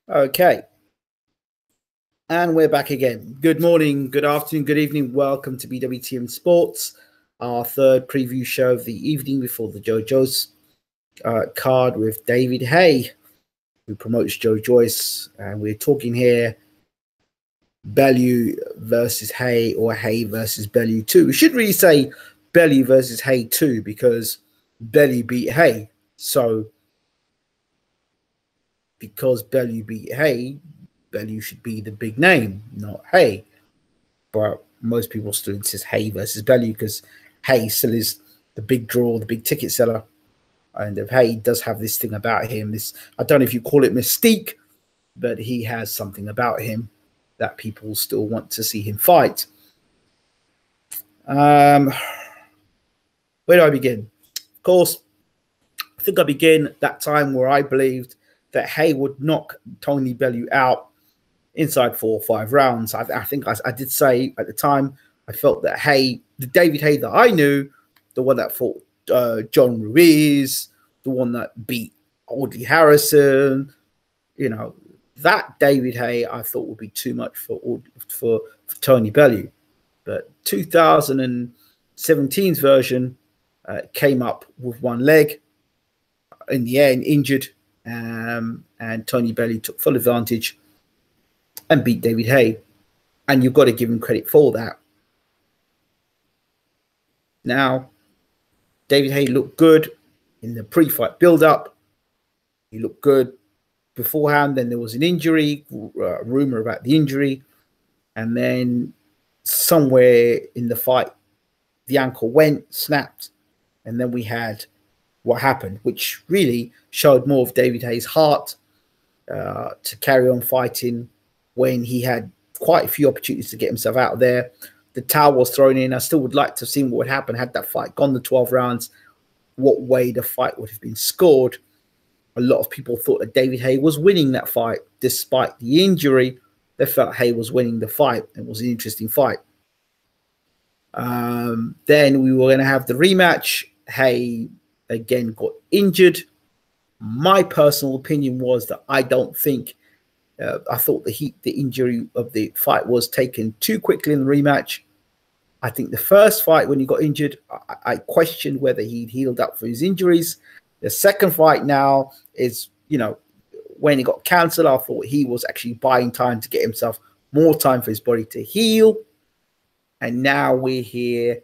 Okay. And we're back again. Good morning, good afternoon, good evening. Welcome to BWTM Sports, our third preview show of the evening before the Joe Joyce card with David Haye, who promotes Joe Joyce. And we're talking here Bellew versus Haye, or Haye versus Bellew 2. We should really say Bellew versus Haye 2 because Bellew beat Haye. So because Bellew beat Haye, Bellew should be the big name, not Haye. But most people still insist Haye versus Bellew because Haye still is the big draw, the big ticket seller. And if Haye does have this thing about him, this, I don't know if you call it mystique, but he has something about him that people still want to see him fight. Where do I begin? Of course, I think I begin that time where I believed that Haye would knock Tony Bellew out inside 4 or 5 rounds. I think I did say at the time, I felt that Haye, the David Haye that I knew, the one that fought John Ruiz, the one that beat Audley Harrison, you know, that David Haye I thought would be too much for Tony Bellew. But 2017's version came up with one leg in the end, injured, and Tony Bellew took full advantage and beat David Haye. And you've got to give him credit for that. Now, David Haye looked good in the pre-fight build-up. He looked good beforehand. Then there was an injury, rumor about the injury. And then somewhere in the fight, the ankle went, snapped. And then we had what happened, which really showed more of David Haye's heart to carry on fighting when he had quite a few opportunities to get himself out of there. The towel was thrown in. I still would like to have seen what would happen had that fight gone the 12 rounds, what way the fight would have been scored. A lot of people thought that David Haye was winning that fight. Despite the injury, they felt Haye was winning the fight. It was an interesting fight. Then we were going to have the rematch. Haye again got injured. My personal opinion was that I don't think, I thought the injury of the fight was taken too quickly in the rematch. I think the first fight when he got injured, I questioned whether he'd healed up for his injuries. The second fight now is, you know, when he got cancelled, I thought he was actually buying time to get himself more time for his body to heal. And now we're here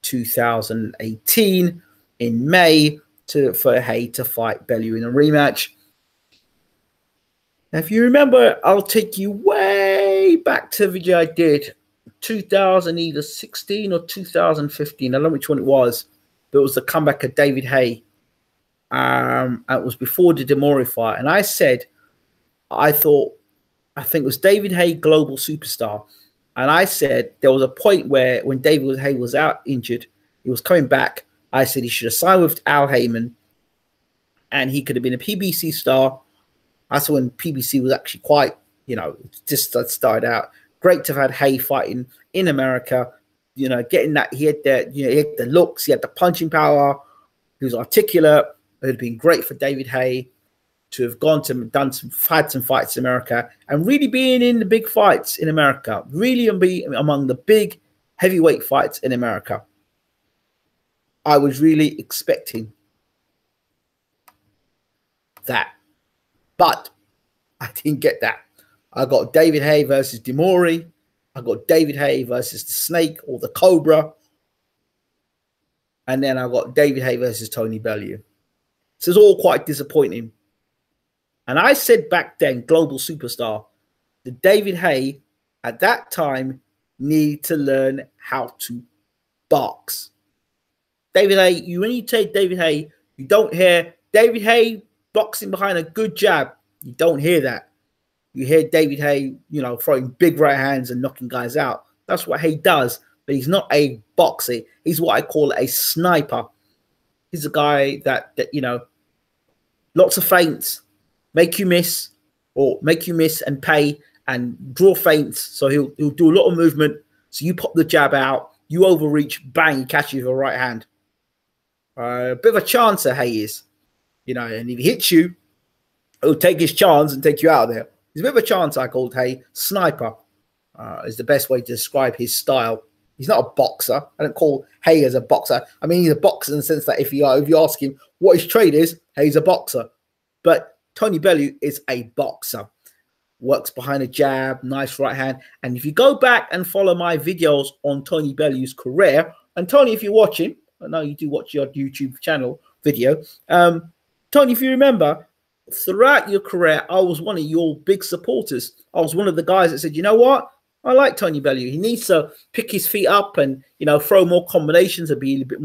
2018 in May for Haye to fight Bellew in a rematch. Now, if you remember, I'll take you way back to the video I did 2016 or 2015. I don't know which one it was, but it was the comeback of David Haye. It was before the Demore fight. And I said, I think it was David Haye, global superstar. And I said there was a point where when David Haye was out injured, he was coming back. I said he should have signed with Al Heyman and he could have been a PBC star. That's when PBC was actually quite, you know, just started out. Great to have had Haye fighting in America, you know, getting that, he had the looks, he had the punching power, he was articulate. It would have been great for David Haye to have gone to had some fights in America and really being in the big fights in America, really be among the big heavyweight fights in America. I was really expecting that, but I didn't get that. I got David Haye versus Demore. I got David Haye versus the Snake or the Cobra. And then I got David Haye versus Tony Bellew. This is all quite disappointing. And I said back then, global superstar, that David Haye at that time needed to learn how to box. David Haye, when you take David Haye, you don't hear David Haye boxing behind a good jab. You don't hear that. You hear David Haye, you know, throwing big right hands and knocking guys out. That's what Haye does, but he's not a boxer. He's what I call a sniper. He's a guy that you know, lots of feints, make you miss, or make you miss and pay and draw feints. So he'll do a lot of movement. So you pop the jab out, you overreach, bang, he catches you with a right hand. A bit of a chancer, Haye is, you know, and if he hits you, he'll take his chance and take you out of there. He's a bit of a chancer, I called Haye. Sniper is the best way to describe his style. He's not a boxer. I don't call Haye as a boxer. I mean, he's a boxer in the sense that if you ask him what his trade is, Haye's a boxer. But Tony Bellew is a boxer. Works behind a jab, nice right hand. And if you go back and follow my videos on Tony Bellew's career, and Tony, if you're watching, I know you do watch your YouTube channel video. Tony, if you remember, throughout your career, I was one of your big supporters. I was one of the guys that said, you know what? I like Tony Bellew. He needs to pick his feet up and, you know, throw more combinations and be a little bit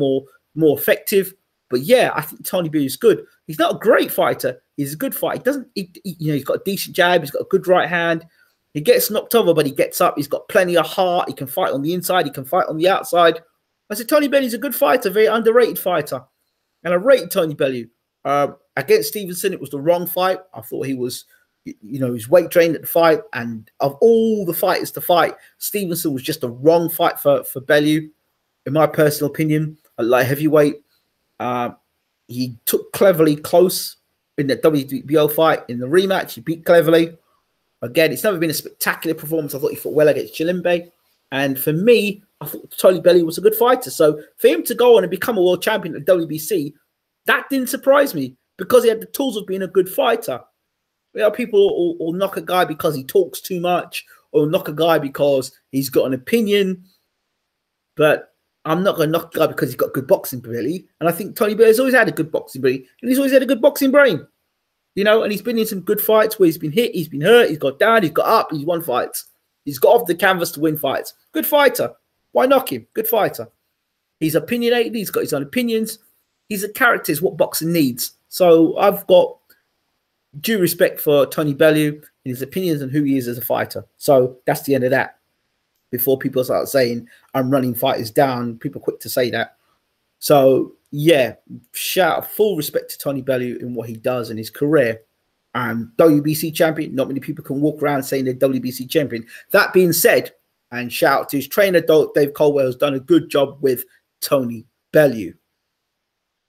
more effective. But yeah, I think Tony Bellew is good. He's not a great fighter. He's a good fighter. He's got a decent jab. He's got a good right hand. He gets knocked over, but he gets up. He's got plenty of heart. He can fight on the inside. He can fight on the outside. I said, Tony Bellew's a good fighter, very underrated fighter. And I rated Tony Bellew. Against Stevenson, it was the wrong fight. I thought he was, you know, he was weight trained at the fight. And of all the fighters to fight, Stevenson was just the wrong fight for Bellew, in my personal opinion. At light heavyweight, he took Cleverly close in the WBO fight. In the rematch, he beat Cleverly. Again, it's never been a spectacular performance. I thought he fought well against Chilimbe. And for me, I thought Tony Bellew was a good fighter. So for him to go on and become a world champion at WBC, that didn't surprise me because he had the tools of being a good fighter. You know, people will knock a guy because he talks too much, or knock a guy because he's got an opinion. But I'm not going to knock a guy because he's got good boxing ability. And I think Tony Bellew's always had a good boxing ability, and he's always had a good boxing brain. You know, and he's been in some good fights where he's been hit, he's been hurt, he's got down, he's got up, he's won fights. He's got off the canvas to win fights. Good fighter. Why knock him? Good fighter. He's opinionated. He's got his own opinions. He's a character, is what boxing needs. So I've got due respect for Tony Bellew and his opinions and who he is as a fighter. So that's the end of that. Before people start saying I'm running fighters down, people are quick to say that. So yeah, shout full respect to Tony Bellew in what he does in his career. WBC champion. Not many people can walk around saying they're WBC champion. That being said, and shout out to his trainer, Dave Colwell, who's done a good job with Tony Bellew.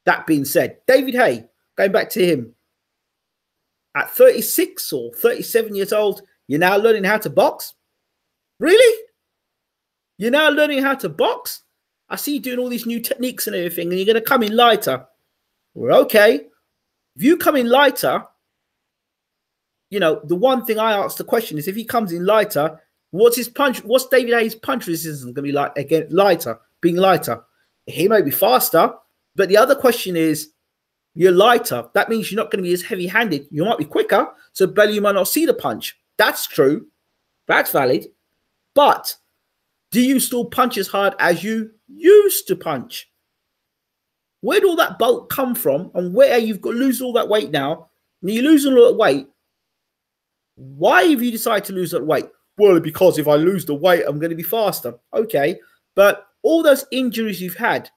That being said, David Haye, going back to him, at 36 or 37 years old, you're now learning how to box? Really? You're now learning how to box? I see you doing all these new techniques and everything, and you're going to come in lighter. Well, okay. If you come in lighter, you know, the one thing I asked the question is, if he comes in lighter, what's his punch? What's David Haye's punch resistance going to be like again? Being lighter. He may be faster, but the other question is, you're lighter. That means you're not going to be as heavy-handed. You might be quicker, so Bellew might not see the punch. That's true. That's valid. But do you still punch as hard as you used to punch? Where did all that bulk come from? And where you've got to lose all that weight now? And you lose a lot of weight. Why have you decided to lose that weight? Well, because if I lose the weight, I'm going to be faster. Okay, but all those injuries you've had,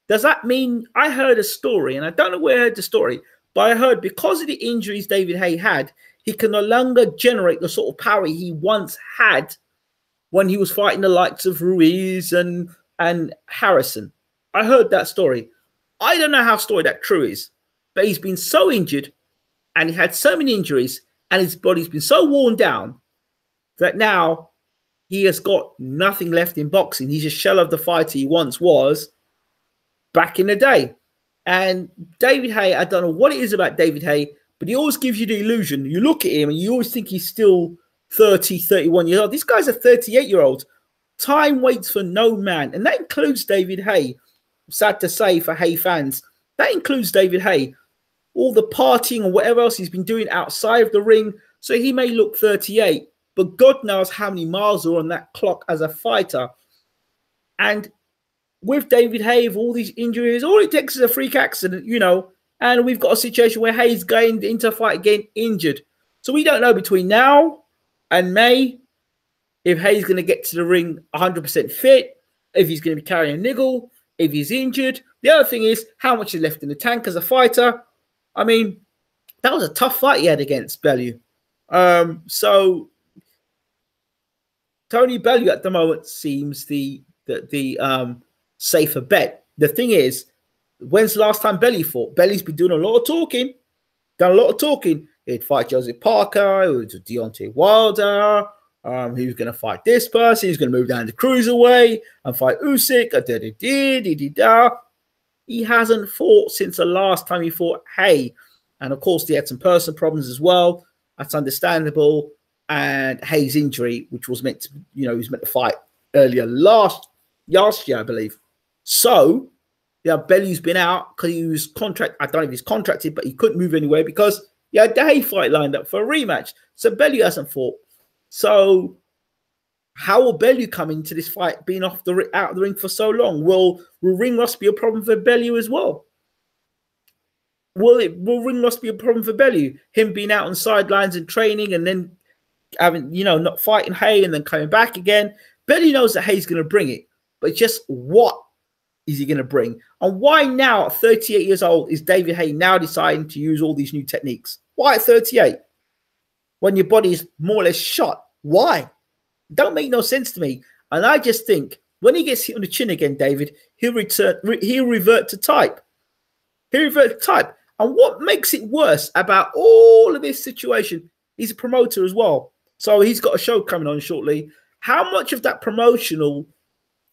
does that mean, I heard a story, and I don't know where I heard the story, but I heard because of the injuries David Haye had, he can no longer generate the sort of power he once had when he was fighting the likes of Ruiz and Harrison. I heard that story. I don't know how story that true is, but he's been so injured and he had so many injuries and his body's been so worn down that now he has got nothing left in boxing. He's a shell of the fighter he once was back in the day. And David Haye, I don't know what it is about David Haye, but he always gives you the illusion. You look at him and you always think he's still 30, 31 years old. This guy's a 38-year-old. Time waits for no man. And that includes David Haye. Sad to say for Haye fans, that includes David Haye. All the partying and whatever else he's been doing outside of the ring. So he may look 38, but God knows how many miles are on that clock as a fighter. And with David Haye, with all these injuries, all it takes is a freak accident, you know, and we've got a situation where Haye's going into a fight again injured. So we don't know between now and May if Haye's going to get to the ring 100% fit, if he's going to be carrying a niggle, if he's injured. The other thing is how much is left in the tank as a fighter. I mean, that was a tough fight he had against Bellew. So Tony Bellew at the moment seems the safer bet. The thing is, when's the last time Bellew fought? Bellew's been doing a lot of talking, done a lot of talking. He'd fight Joseph Parker, who was Deontay Wilder. He was going to fight this person. He's going to move down to cruiserweight and fight Usyk. He hasn't fought since the last time he fought Haye. And of course, he had some personal problems as well. That's understandable. And Haye's injury, which was meant to, he was meant to fight earlier last year, I believe. So, Bellew's been out because he was I don't know if he's contracted, but he couldn't move anywhere because he had the Haye fight lined up for a rematch. So Bellew hasn't fought. So how will Bellew come into this fight being out of the ring for so long? Will ring rust be a problem for Bellew as well? Will ring rust be a problem for Bellew? Him being out on sidelines and training and then having, not fighting Haye and then coming back again. Bellew knows that Haye's going to bring it, but just what is he going to bring? And why now at 38 years old is David Haye now deciding to use all these new techniques? Why at 38? When your body is more or less shot? Why? Don't make no sense to me. And I just think when he gets hit on the chin again, David, he'll revert to type. He'll revert to type. And what makes it worse about all of this situation, he's a promoter as well. So he's got a show coming on shortly. How much of that promotional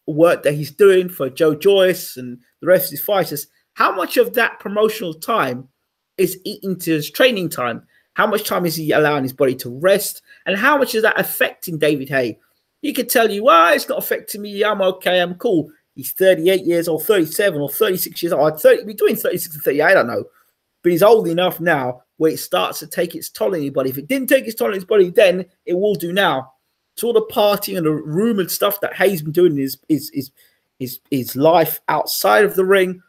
work that he's doing for Joe Joyce and the rest of his fighters, how much of that promotional time is eating to his training time? How much time is he allowing his body to rest? And how much is that affecting David Haye? He could tell you, well, it's not affecting me. I'm okay. I'm cool. He's 38 years or 37 or 36 years old. Between 36 and 38, I don't know. But he's old enough now where it starts to take its toll on his body. If it didn't take its toll on his body then, it will do now. So all the partying and the rumored stuff that Haye's been doing in his life outside of the ring,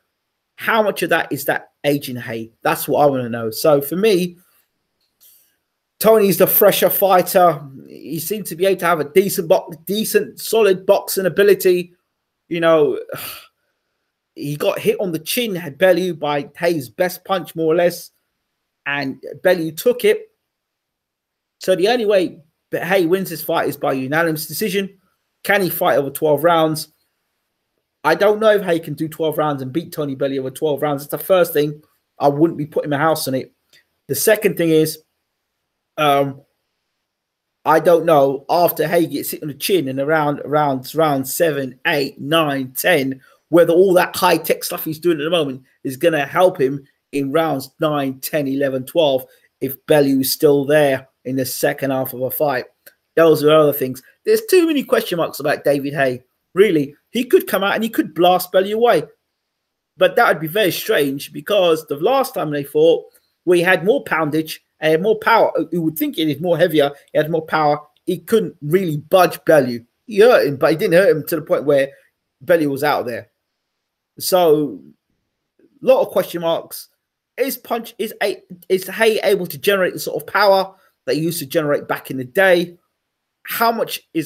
how much of that is that aging Haye? That's what I want to know. So for me, Tony's the fresher fighter. He seems to be able to have a decent, solid boxing ability. He got hit on the chin, had Bellew by Haye's best punch, more or less, and Bellew took it. So the only way that Haye wins this fight is by unanimous decision. Can he fight over 12 rounds? I don't know if Haye can do 12 rounds and beat Tony Bellew over 12 rounds. That's the first thing. I wouldn't be putting my house on it. The second thing is, I don't know, after Haye gets hit on the chin and around round 7, 8, 9, 10, whether all that high-tech stuff he's doing at the moment is going to help him in rounds 9, 10, 11, 12 if Bellew is still there in the second half of a fight. Those are other things. There's too many question marks about David Haye. Really, he could come out and he could blast Bellew away. But that would be very strange because the last time they fought, we had more poundage and had more power. You would think it is more heavier. He had more power. He couldn't really budge Bellew. He hurt him, but he didn't hurt him to the point where Bellew was out there. So, a lot of question marks. Is Haye able to generate the sort of power that he used to generate back in the day? How much in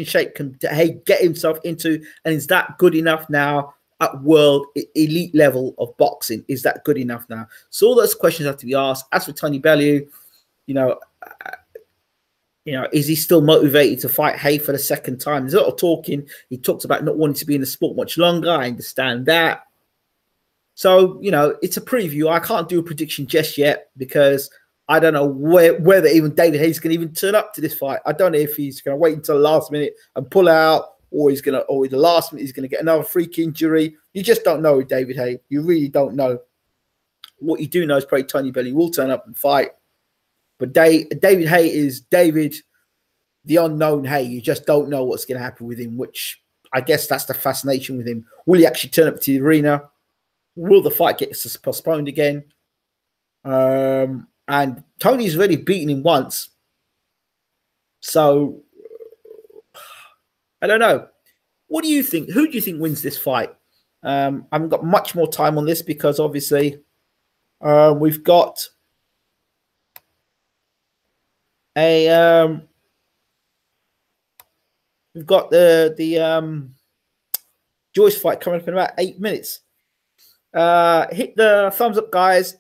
shape can Haye get himself into, and is that good enough now at world elite level of boxing? Is that good enough now? So all those questions have to be asked. As for Tony Bellew, is he still motivated to fight Haye for the second time? There's a lot of talking. He talks about not wanting to be in the sport much longer. I understand that. So, it's a preview. I can't do a prediction just yet because I don't know whether even David Haye's going to even turn up to this fight. I don't know if he's going to wait until the last minute and pull out, or in the last minute he's going to get another freak injury. You just don't know with David Haye. You really don't know. What you do know is probably Tony Bellew will turn up and fight. But David Haye is David, the unknown Haye. You just don't know what's going to happen with him, which I guess that's the fascination with him. Will he actually turn up to the arena? Will the fight get postponed again? And Tony's already beaten him once. So, I don't know. What do you think? Who do you think wins this fight? I haven't got much more time on this because obviously we've got the Joyce fight coming up in about 8 minutes. Hit the thumbs up, guys.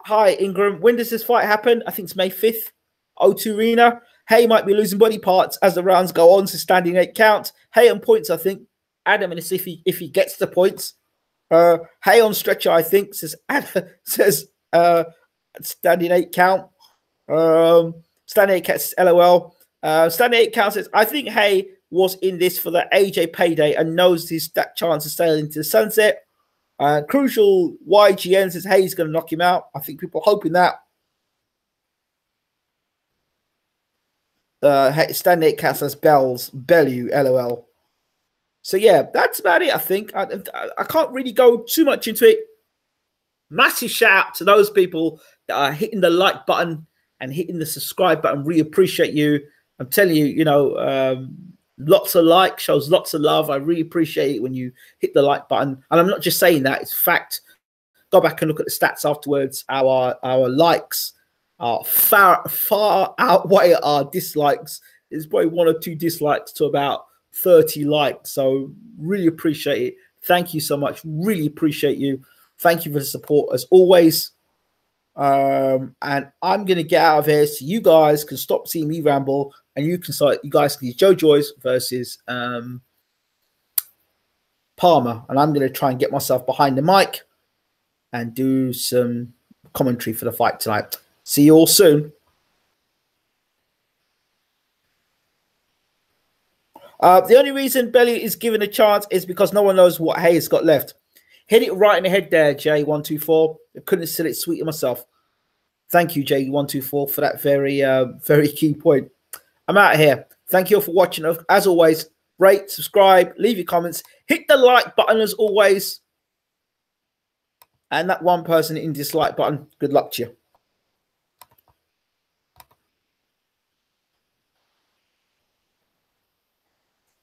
Hi, Ingram. When does this fight happen? I think it's May 5th. O2 Arena. Haye might be losing body parts as the rounds go on, so standing 8 count. Haye on points, I think. Adam, and see if he gets the points. Haye on stretcher, I think, says Standing 8 count. Standing 8 counts. LOL. Standing 8 count says, I think Haye was in this for the AJ payday and knows his chance of sailing into the sunset. Crucial YGN says Haye's going to knock him out. I think people are hoping that. Standing 8 counts says Bellew, LOL. So yeah, that's about it. I think I can't really go too much into it. Massive shout out to those people that are hitting the like button and hitting the subscribe button. Really appreciate you. I'm telling you, you know, lots of like shows lots of love. I really appreciate it when you hit the like button. And I'm not just saying that; it's fact. Go back and look at the stats afterwards. Our likes are far outweigh our dislikes. There's probably 1 or 2 dislikes to about 30 likes. So really appreciate it. Thank you so much. Really appreciate you. Thank you for the support as always. And I'm gonna get out of here so you guys can stop seeing me ramble and you guys can see Joe Joyce versus Palmer. And I'm gonna try and get myself behind the mic and do some commentary for the fight tonight. See you all soon. The only reason Bellew is given a chance is because no one knows what Haye's got left. Hit it right in the head there, J124. I couldn't have said it sweeter myself. Thank you, J124, for that very key point. I'm out of here. Thank you all for watching. As always, rate, subscribe, leave your comments, hit the like button as always. And that one person in dislike button, good luck to you.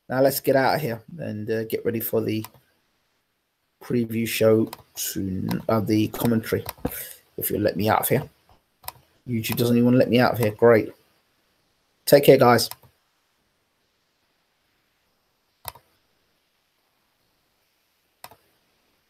Now let's get out of here and get ready for the preview show soon, the commentary. If you'll let me out of here. YouTube doesn't even want to let me out of here. Great. Take care, guys.